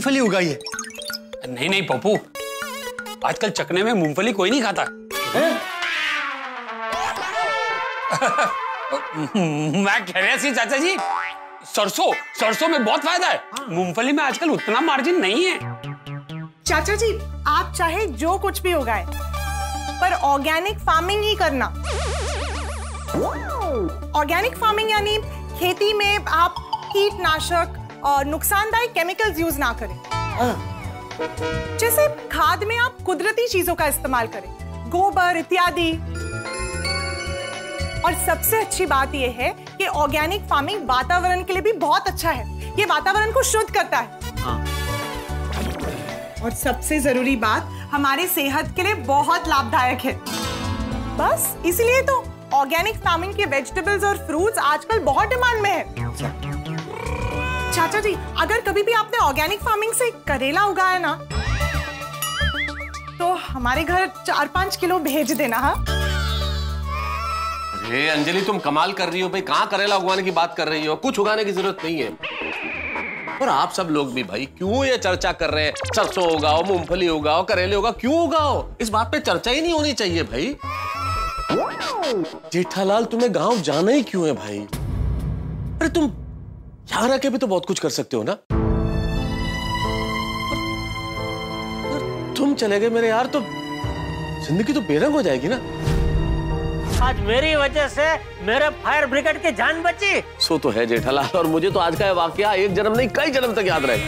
मूंगफली उगाई है। नहीं नहीं पप्पू, आजकल चकने में मूंगफली कोई नहीं खाता। मैं कह रहा सी चाचा जी, सरसों में बहुत फायदा है। मूंगफली में आजकल उतना मार्जिन नहीं है। चाचा जी, आप चाहे जो कुछ भी उगाए, पर ऑर्गेनिक फार्मिंग ही करना। ऑर्गेनिक फार्मिंग यानी खेती में आप कीटनाशक और नुकसानदायक केमिकल्स यूज ना करें। जैसे खाद में आप कुदरती चीजों का इस्तेमाल करें, गोबर इत्यादि। और सबसे अच्छी बात यह है कि ऑर्गेनिक फार्मिंग वातावरण के लिए भी बहुत अच्छा है। ये वातावरण को शुद्ध करता है। और सबसे जरूरी बात, हमारी सेहत के लिए बहुत लाभदायक है। बस इसलिए तो ऑर्गेनिक फार्मिंग के वेजिटेबल्स और फ्रूट्स आजकल बहुत डिमांड में है। चाचा जी, अगर कभी भी आपने ऑर्गेनिक फार्मिंग से करेला उगाया ना, तो हमारे घर 4-5 किलो भेज देना। हाँ अरे अंजलि, तुम कमाल कर रही हो भाई। कहाँ करेला उगाने की बात कर रही हो? कुछ उगाने की जरूरत नहीं है। और आप सब लोग भी भाई क्यों ये चर्चा कर रहे हैं, सरसों उगाओ, मूंगफली उगाओ, करेले उगाओ? क्यों उगाओ? इस बात पे चर्चा ही नहीं होनी चाहिए भाई। जेठालाल, तुम्हें गांव जाना ही क्यों है भाई? अरे तुम यहाँ रह के भी तो बहुत कुछ कर सकते हो ना। तुम चले गए मेरे यार, तो जिंदगी तो बेरंग हो जाएगी ना। आज मेरी वजह से मेरे फायर ब्रिगेड की जान बची। सो तो है जेठालाल, और मुझे तो आज का वाकया एक जन्म नहीं कई जन्म तक याद रहेगा।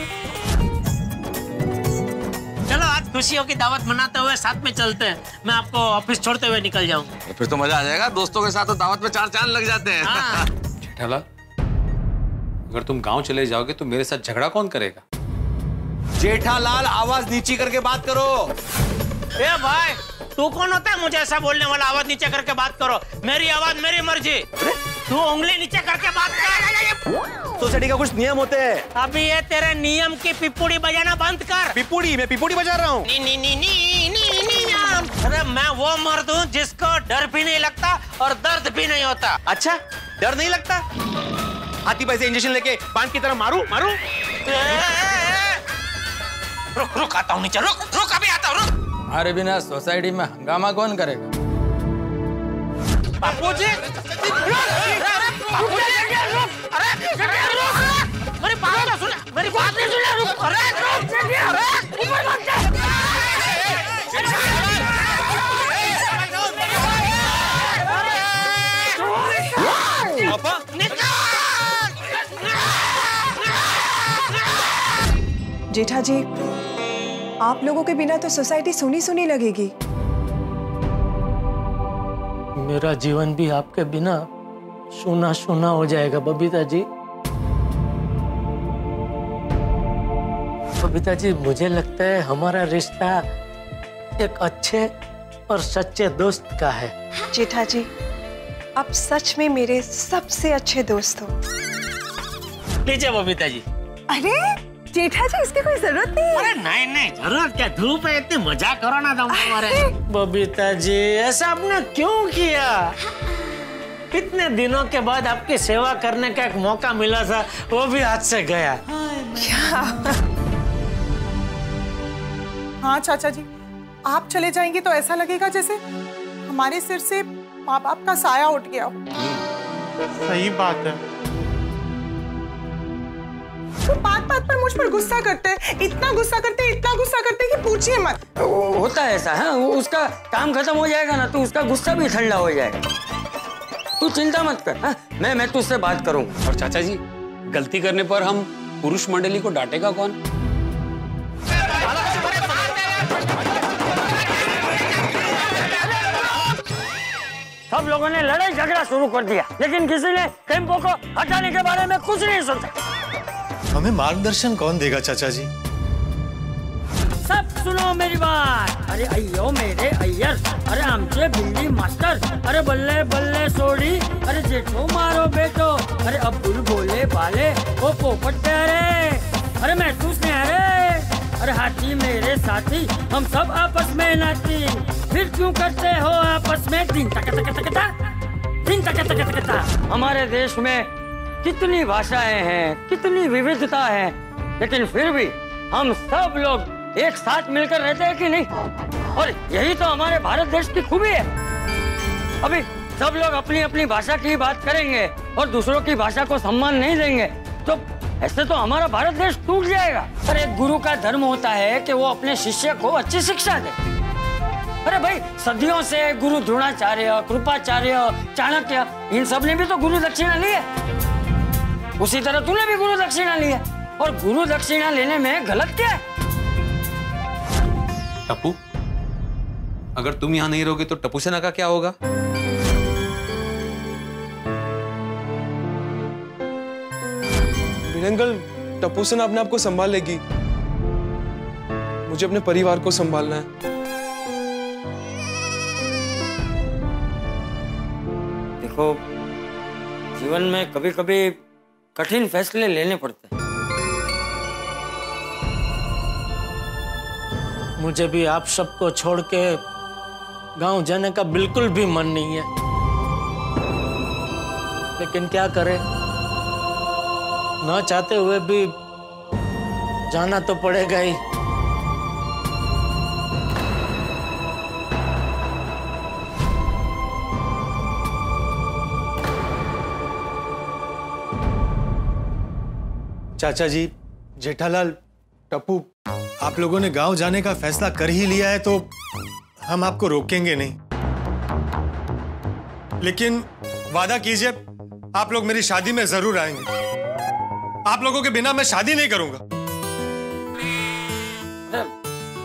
चलो आज खुशियों की दावत मनाते हुए साथ में चलते हैं। मैं आपको ऑफिस छोड़ते हुए निकल जाऊंगा। फिर तो मजा आ जाएगा। दोस्तों के साथ तो दावत में 4 चांद लग जाते हैं। हाँ। जेठालाल, अगर तुम गांव चले जाओगे तो मेरे साथ झगड़ा कौन करेगा? जेठालाल, आवाज नीची करके बात करो। ए भाई, तू कौन होता है मुझे ऐसा बोलने वाला? आवाज नीचे करके बात करो। मेरी आवाज मेरी मर्जी। तू उंगली नीचे करके बात कर। सोसाइटी का कुछ नियम होते हैं। अभी ये तेरे नियम की पिपुड़ी बजाना बंद कर। पिपुड़ी? मैं पिपुड़ी बजा रहा हूँ। अरे मैं वो मर्द हूँ जिसको डर भी नहीं लगता और दर्द भी नहीं होता। अच्छा, डर नहीं लगता? हाथी पैसे इंजेक्शन लेके बांध की तरह मारू? रुक आता हूँ नीचे। रुक अभी आता हूँ। रुक। हमारे बिना सोसाइटी में हंगामा कौन करेगा? बापूजी, मेरी बात तो सुन। मेरी बात नहीं सुन। रुक। ऊपर मत जा। जेठा जी, आप लोगों के बिना तो सोसाइटी सुनी सुनी लगेगी। मेरा जीवन भी आपके बिना सुना सुना हो जाएगा बबीता जी। बबीता जी, मुझे लगता है हमारा रिश्ता एक अच्छे और सच्चे दोस्त का है। जेठा जी, आप सच में मेरे सबसे अच्छे दोस्त हो। लीजिए बबीता जी। अरे जेठा जी, इसकी कोई जरूरत नहीं है। अरे नहीं, जरूरत क्या? धूप है, इतनी मजाक करो ना तुम हमारे। बबीता जी, ऐसा आपने क्यों किया? कितने दिनों के बाद आपकी सेवा करने का एक मौका मिला था, वो भी हाथ से गया। क्या? हाँ चाचा जी, आप चले जाएंगे तो ऐसा लगेगा जैसे हमारे सिर से माँ बाप का साया उठ गया हो। सही बात है। वो बात बात पर मुझ पर गुस्सा करते हैं, इतना गुस्सा करते हैं कि पूछिए मत। होता है ऐसा। हाँ, उसका काम खत्म हो जाएगा ना तो उसका गुस्सा भी ठंडा हो जाएगा। तू चिंता मत कर। हाँ, मैं तुझसे बात करूंगा। और चाचा जी, गलती करने पर हम पुरुष मंडली को डांटेगा कौन? सब लोगों ने लड़ाई झगड़ा शुरू कर दिया, लेकिन किसी ने टेम्पो को हटाने के बारे में कुछ नहीं सोचा। हमें मार्गदर्शन कौन देगा चाचा जी? सब सुनो मेरी बात। अरे अयो मेरे अय्यर, अरे आमचे बिल्ली मास्टर, अरे बल्ले बल्ले सोडी, अरे जेठो मारो बेटो, अरे अब्दुल बोले बाले, ओ पोपट प्यारे, अरे महसूस नहीं अरे, अरे हाथी मेरे साथी, हम सब आपस में नाती, फिर क्यों करते हो आपस में दिन तक हमारे देश में कितनी भाषाएं हैं, कितनी विविधता है, लेकिन फिर भी हम सब लोग एक साथ मिलकर रहते हैं कि नहीं? और यही तो हमारे भारत देश की खूबी है। अभी सब लोग अपनी अपनी भाषा की बात करेंगे और दूसरों की भाषा को सम्मान नहीं देंगे तो ऐसे तो हमारा भारत देश टूट जाएगा। पर एक गुरु का धर्म होता है कि वो अपने शिष्य को अच्छी शिक्षा दे। अरे भाई, सदियों से गुरु द्रोणाचार्य, कृपाचार्य, चाणक्य, इन सब ने भी तो गुरु दक्षिणा ली है। उसी तरह तूने भी गुरु दक्षिणा ली है। और गुरु दक्षिणा लेने में गलत क्या है? टप्पू, अगर तुम यहाँ नहीं रहोगे तो टप्पू सेना का क्या होगा? अंकल, टप्पू सेना अपने आप को संभाल लेगी। मुझे अपने परिवार को संभालना है। देखो, जीवन में कभी कभी कठिन फैसले लेने पड़ते हैं। मुझे भी आप सबको छोड़ के गांव जाने का बिल्कुल भी मन नहीं है, लेकिन क्या करें, न चाहते हुए भी जाना तो पड़ेगा ही। चाचा जी, जेठालाल, टप्पू, आप लोगों ने गांव जाने का फैसला कर ही लिया है तो हम आपको रोकेंगे नहीं, लेकिन वादा कीजिए आप लोग मेरी शादी में जरूर आएंगे। आप लोगों के बिना मैं शादी नहीं करूंगा।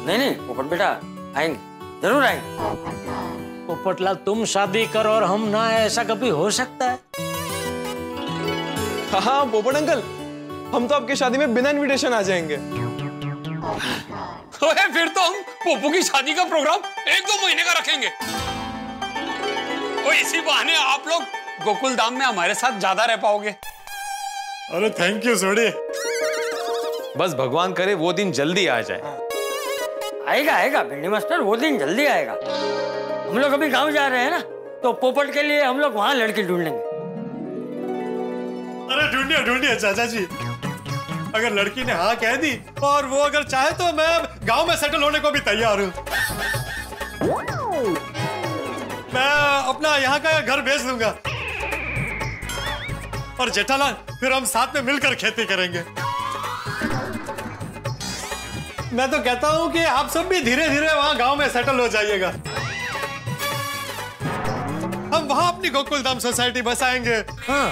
नहीं, पोपट बेटा, आएंगे, जरूर आएंगे। पोपटलाल, तुम शादी करो और हम ना आए, ऐसा कभी हो सकता है? हाँ पोपट अंकल, हम तो आपकी शादी में बिना इनविटेशन आ जाएंगे। फिर तो हम पोपू की शादी का प्रोग्राम 1-2 महीने का रखेंगे। इसी बहाने आप लोग गोकुल धाम में हमारे साथ ज्यादा रह पाओगे। अरे थैंक यू सोडी। बस भगवान करे वो दिन जल्दी आ जाए। आएगा भिंडी मास्टर, वो दिन जल्दी आएगा। हम लोग अभी गांव जा रहे हैं ना, तो पोपट के लिए हम लोग वहां लड़की ढूंढ लेंगे। अरे ढूंढिए चाचा जी। अगर लड़की ने हाँ कह दी और वो अगर चाहे तो मैं गांव में सेटल होने को भी तैयार हूँ। मैं अपना यहाँ का घर बेच दूंगा और जेठालाल, फिर हम साथ में मिलकर खेती करेंगे। मैं तो कहता हूँ कि आप सब भी धीरे धीरे वहां गांव में सेटल हो जाइएगा। हम वहां अपनी गोकुलधाम सोसाइटी बसाएंगे। हाँ,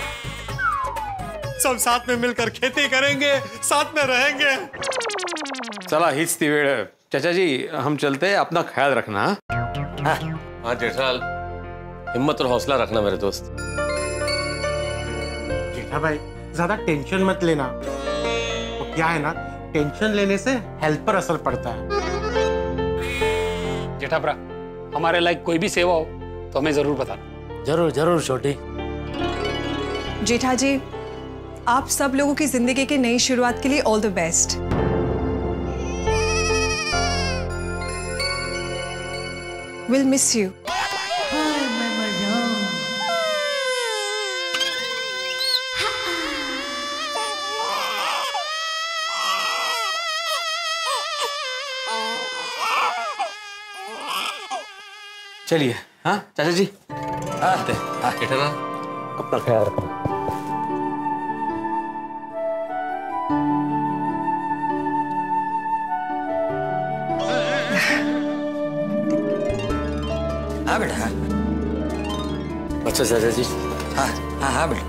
सब साथ में मिलकर खेती करेंगे, साथ में रहेंगे। चला हीच ती वेळ। चाचा जी, हम चलते हैं, अपना ख्याल रखना। हाँ जेठालाल, हिम्मत और हौसला रखना मेरे दोस्त। जेठा भाई, ज्यादा टेंशन मत लेना। तो क्या है ना, टेंशन लेने से हेल्थ पर असर पड़ता है। जेठाप्रा, हमारे लायक कोई भी सेवा हो तो हमें जरूर बताना। जरूर छोटी। जेठा जी, आप सब लोगों की जिंदगी की नई शुरुआत के लिए all the best. Will miss you. चलिए। हाँ चाचा जी, जेठालाल, अपना ख्याल रखना। हाँ बेटा। अच्छा चाचा जी। हाँ बेटा।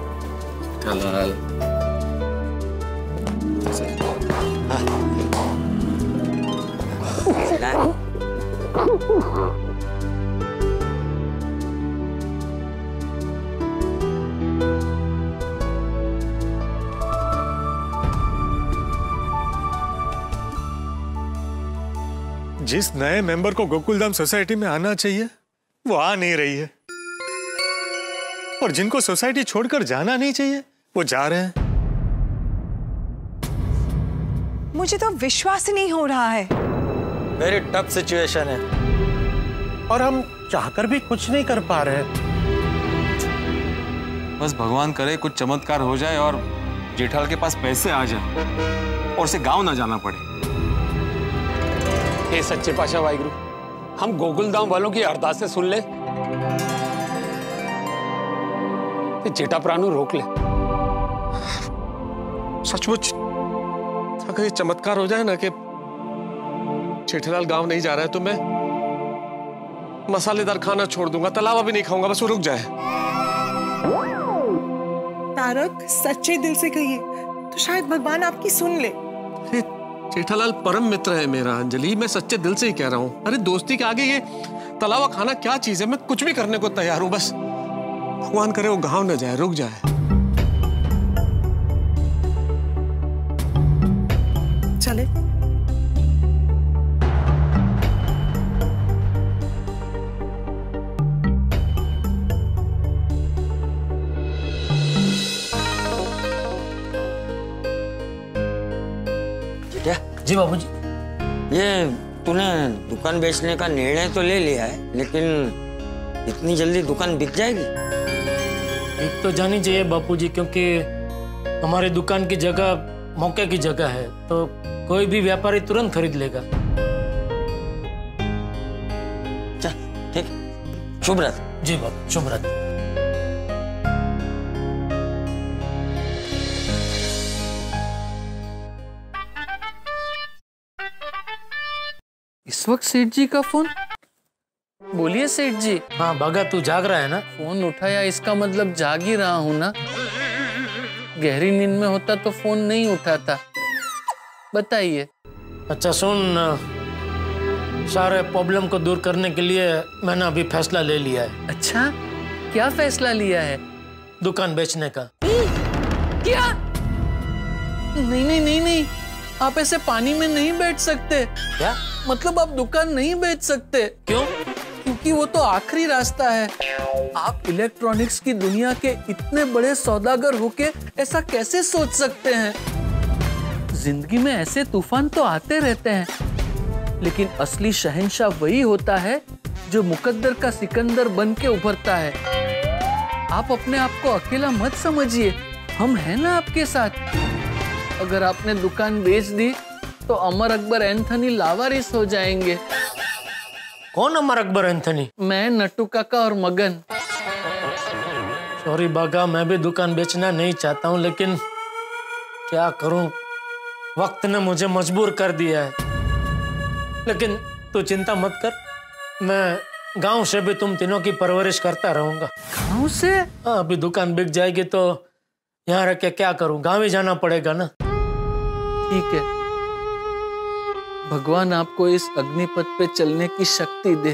जेठालाल, जिस नए मेंबर को गोकुलधाम सोसाइटी में आना चाहिए वो आ नहीं रही है, और जिनको सोसाइटी छोड़कर जाना नहीं चाहिए वो जा रहे हैं। मुझे तो विश्वास ही नहीं हो रहा है। वेरी टफ सिचुएशन है और हम चाहकर भी कुछ नहीं कर पा रहे। बस भगवान करे कुछ चमत्कार हो जाए और जेठालाल के पास पैसे आ जाए और उसे गांव ना जाना पड़े। हे सच्चे पातशाह वाहिगुरु, हम गोकुलधाम वालों की अरदासें सुन ले, जेठा प्राणु रोक ले। सचमुच अगर ये चमत्कार हो जाए ना कि जेठालाल गांव नहीं जा रहा है तो मैं मसालेदार खाना छोड़ दूंगा, तलावा भी नहीं खाऊंगा, बस वो रुक जाए। तारक सच्चे दिल से कहिए तो शायद भगवान आपकी सुन ले। जेठालाल परम मित्र है मेरा अंजलि, मैं सच्चे दिल से ही कह रहा हूँ। अरे दोस्ती के आगे ये तलावा खाना क्या चीज है, मैं कुछ भी करने को तैयार हूँ, बस भगवान करे वो गांव न जाए, रुक जाए। चले। जी बाबूजी। ये तूने दुकान बेचने का निर्णय तो ले लिया है, लेकिन इतनी जल्दी दुकान बिक जाएगी? बिक तो जानी चाहिए बापूजी, क्योंकि हमारी दुकान की जगह मौके की जगह है, तो कोई भी व्यापारी तुरंत खरीद लेगा। चल ठीक, शुभ रात्रि। जी बाबू, शुभ रात्रि। इस वक्त सेठ जी का फोन? बोलिए सेठ जी। हाँ भागा, तू जाग रहा है ना? फोन उठाया इसका मतलब जाग ही रहा हूँ ना। गहरी नींद में होता तो फोन नहीं उठाता। बताइए। अच्छा सुन, सारे प्रॉब्लम को दूर करने के लिए मैंने अभी फैसला ले लिया है। अच्छा, क्या फैसला लिया है? दुकान बेचने का। क्या? नहीं नहीं नहीं नहीं, आप ऐसे पानी में नहीं बैठ सकते। क्या मतलब आप दुकान नहीं बेच सकते। क्यों? क्योंकि वो तो आखिरी रास्ता है। आप इलेक्ट्रॉनिक्स की दुनिया के इतने बड़े सौदागर होके ऐसा कैसे सोच सकते हैं? जिंदगी में ऐसे तूफान तो आते रहते हैं, लेकिन असली शहंशाह वही होता है जो मुकद्दर का सिकंदर बन के उभरता है। आप अपने आप को अकेला मत समझिए, हम हैं ना आपके साथ। अगर आपने दुकान बेच दी तो अमर अकबर एंथनी लावारिस हो जाएंगे। कौन अमर अकबर एंथनी? मैं, नट्टू काका और मगन। सॉरी बागा, मैं भी दुकान बेचना नहीं चाहता हूँ, लेकिन क्या करूँ, वक्त ने मुझे मजबूर कर दिया है। लेकिन तू चिंता मत कर, मैं गांव से भी तुम तीनों की परवरिश करता रहूंगा। गांव से? हाँ, अभी दुकान बिक जाएगी तो यहाँ रह के क्या करूँ, गांव ही जाना पड़ेगा ना। ठीक है, भगवान आपको इस अग्निपथ पे चलने की शक्ति दे।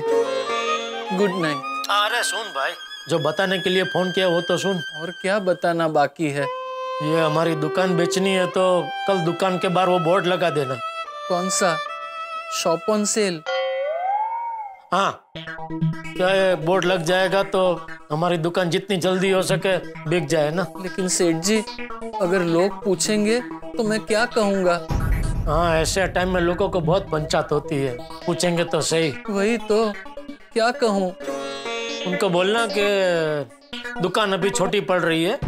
Good night. अरे सुन भाई, जो बताने के लिए फोन किया वो तो सुन। और क्या बताना बाकी है? ये हमारी दुकान बेचनी है तो कल दुकान के बाहर वो बोर्ड लगा देना। कौन सा? Shop on sale? हाँ, क्या ये बोर्ड लग जाएगा तो हमारी दुकान जितनी जल्दी हो सके बिक जाए ना। लेकिन सेठ जी, अगर लोग पूछेंगे तो मैं क्या कहूँगा? हाँ, ऐसे टाइम में लोगों को बहुत पंचायत होती है, पूछेंगे तो सही। वही तो, क्या कहूँ? उनको बोलना कि दुकान अभी छोटी पड़ रही है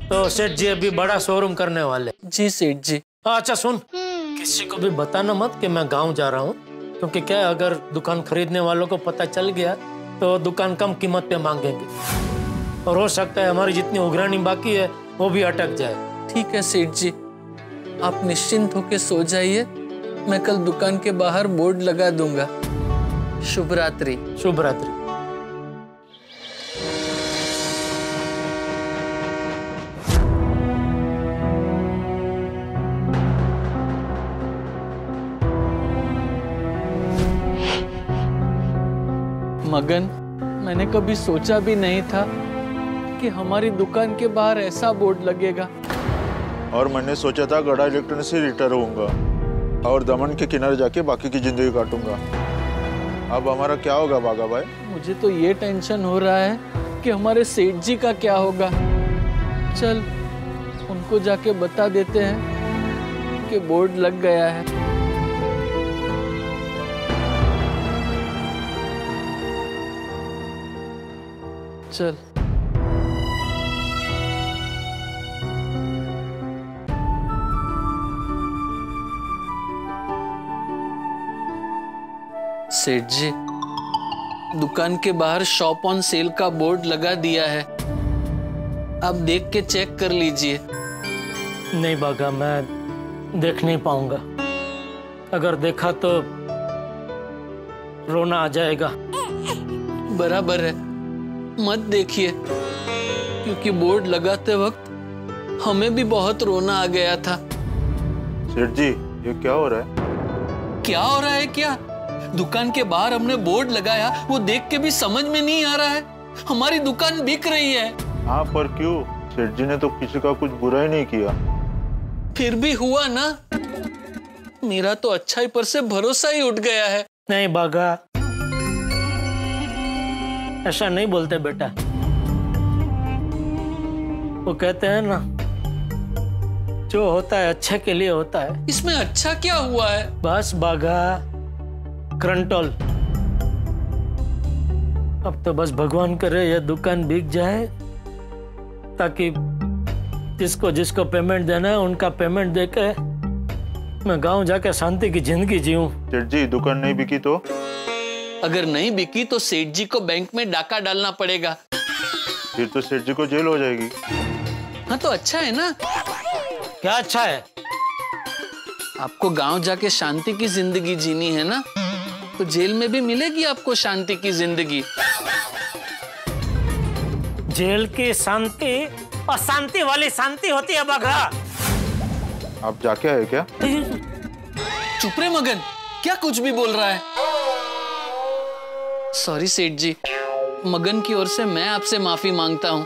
तो सेठ जी अभी बड़ा शोरूम करने वाले। जी सेठ जी। अच्छा सुन, किसी को भी बताना मत कि मैं गांव जा रहा हूँ, क्योंकि क्या है, अगर दुकान खरीदने वालों को पता चल गया तो दुकान कम कीमत पे मांगेंगे और हो सकता है हमारी जितनी उघरानी बाकी है वो भी अटक जाए। ठीक है सेठ जी, आप निश्चिंत होके सो जाइए, मैं कल दुकान के बाहर बोर्ड लगा दूंगा। शुभ रात्रि। शुभ रात्रि। मगन, मैंने कभी सोचा भी नहीं था कि हमारी दुकान के बाहर ऐसा बोर्ड लगेगा। और मैंने सोचा था गड़ा इलेक्ट्रॉनिक से रिटायर होऊंगा और दमन के किनारे जाके बाकी की जिंदगी काटूंगा। अब हमारा क्या होगा बागा भाई? मुझे तो ये टेंशन हो रहा है कि हमारे सेठ जी का क्या होगा। चल, उनको जाके बता देते हैं कि बोर्ड लग गया है। चल। सेठ जी, दुकान के बाहर शॉप ऑन सेल का बोर्ड लगा दिया है, आप देख के चेक कर लीजिए। नहीं बागा, मैं देख नहीं पाऊंगा। अगर देखा तो रोना आ जाएगा। बराबर है, मत देखिए, क्योंकि बोर्ड लगाते वक्त हमें भी बहुत रोना आ गया था। सेठ जी, ये क्या हो रहा है? क्या हो रहा है क्या? दुकान के बाहर हमने बोर्ड लगाया, वो देख के भी समझ में नहीं आ रहा है। हमारी दुकान बिक रही है। हाँ, पर क्यों? सेठ जी ने तो किसी का कुछ बुरा ही नहीं किया। फिर भी हुआ ना, मेरा तो अच्छाई पर से भरोसा ही उठ गया है। नहीं बागा, ऐसा नहीं बोलते बेटा। वो कहते हैं ना, जो होता है अच्छे के लिए होता है। इसमें अच्छा क्या हुआ है? बस बागा, क्रंटोल। अब तो बस भगवान करे ये दुकान बिक जाए, ताकि जिसको जिसको पेमेंट देना है उनका पेमेंट देके मैं गांव जाके शांति की जिंदगी जीऊं। सेठ जी, दुकान नहीं बिकी तो? अगर नहीं बिकी तो सेठ जी को बैंक में डाका डालना पड़ेगा। फिर तो सेठ जी को जेल हो जाएगी। हाँ तो अच्छा है ना। क्या अच्छा है? आपको गांव जाके शांति की जिंदगी जीनी है ना, तो जेल में भी मिलेगी आपको शांति की जिंदगी। जेल की शांति और शांति वाली शांति होती है बाघा। आप जाके आए क्या? चुप रे मगन, क्या कुछ भी बोल रहा है? सॉरी सेठ जी, मगन की ओर से मैं आपसे माफी मांगता हूँ।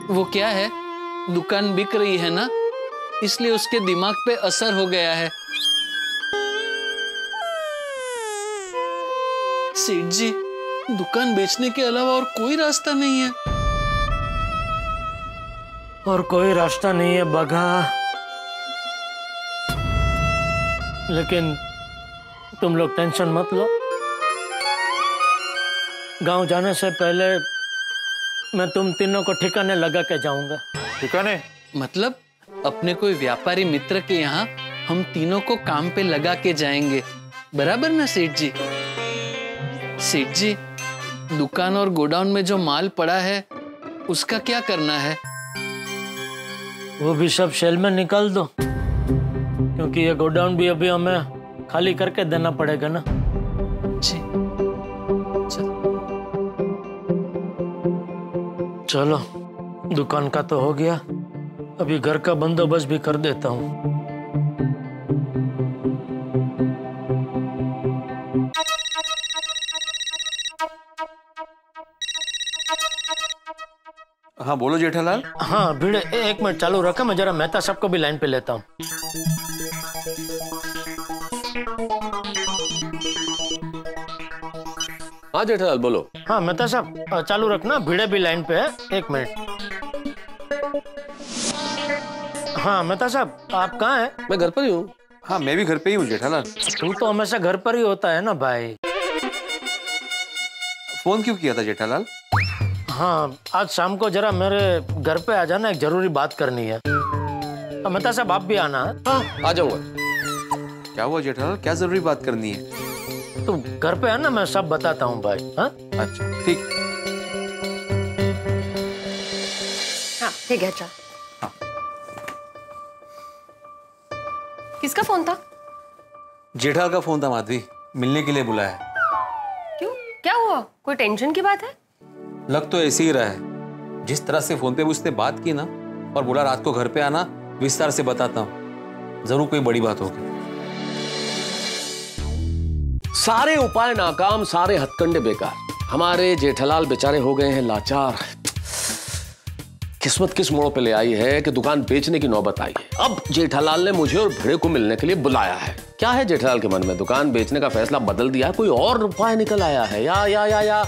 वो क्या है, दुकान बिक रही है ना, इसलिए उसके दिमाग पे असर हो गया है। सेठ जी, दुकान बेचने के अलावा और कोई रास्ता नहीं है। और कोई रास्ता नहीं है बाघा, लेकिन तुम लोग टेंशन मत लो। गांव जाने से पहले मैं तुम तीनों को ठिकाने लगा के जाऊंगा। ठिकाने? मतलब अपने कोई व्यापारी मित्र के यहाँ हम तीनों को काम पे लगा के जाएंगे, बराबर ना सेठ जी? सेठ जी, दुकान और गोडाउन में जो माल पड़ा है उसका क्या करना है? वो भी सब शेल में निकाल दो, क्योंकि ये गोडाउन भी अभी हमें खाली करके देना पड़ेगा ना। जी चलो, दुकान का तो हो गया, अभी घर का बंदोबस्त भी कर देता हूँ। हाँ बोलो जेठालाल। हाँ भिड़े, एक मिनट चालू रखा, मैं जरा मेहता साहब को भी लाइन पे लेता हूँ। हाँ जेठालाल बोलो। हाँ मेहता साहब चालू रखना, भिड़े भी लाइन पे है, एक मिनट। हाँ मेहता साहब, आप कहाँ हैं? मैं घर पर ही हूँ। हाँ मैं भी घर पे ही हूँ जेठालाल। तू तो हमेशा घर पर ही होता है ना भाई। फोन क्यों किया था जेठालाल? हाँ, आज शाम को जरा मेरे घर पे आ जाना, एक जरूरी बात करनी है। मेहता साहब आप भी आना है। हाँ आ जाऊंगा। क्या हुआ जेठालाल, क्या जरूरी बात करनी है? तू घर पे आना, मैं सब बताता हूँ भाई। हाँ अच्छा ठीक। हाँ ठीक है, अच्छा। किसका फोन था? जेठालाल का फोन था माधवी, मिलने के लिए बुलाया। क्यों, क्या हुआ? कोई टेंशन की बात है? लग तो ऐसे ही रहा है। जिस तरह से फोन पे उसने बात की ना, और बोला रात को घर पे आना, विस्तार से बताता हूँ, जरूर कोई बड़ी बात होगी। सारे उपाय नाकाम, सारे हथकंडे बेकार। हमारे जेठालाल बेचारे हो गए हैं लाचार। किस्मत किस मोड़ पे ले आई है कि दुकान बेचने की नौबत आई है। अब जेठालाल ने मुझे और भिड़े को मिलने के लिए बुलाया है। क्या है जेठालाल के मन में? दुकान बेचने का फैसला बदल दिया, कोई और उपाय निकल आया है, या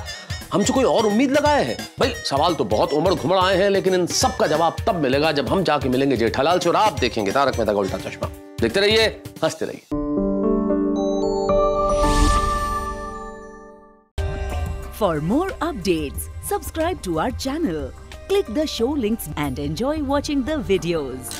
हमसे कोई और उम्मीद लगाए है? भाई सवाल तो बहुत उमड़ घुमड़ आए हैं, लेकिन इन सब का जवाब तब मिलेगा जब हम जाके मिलेंगे जेठालाल से और आप देखेंगे तारक मेहता का उल्टा चश्मा। देखते रहिए, हंसते रहिए। For more updates, subscribe to our channel, click the show links and enjoy watching the videos.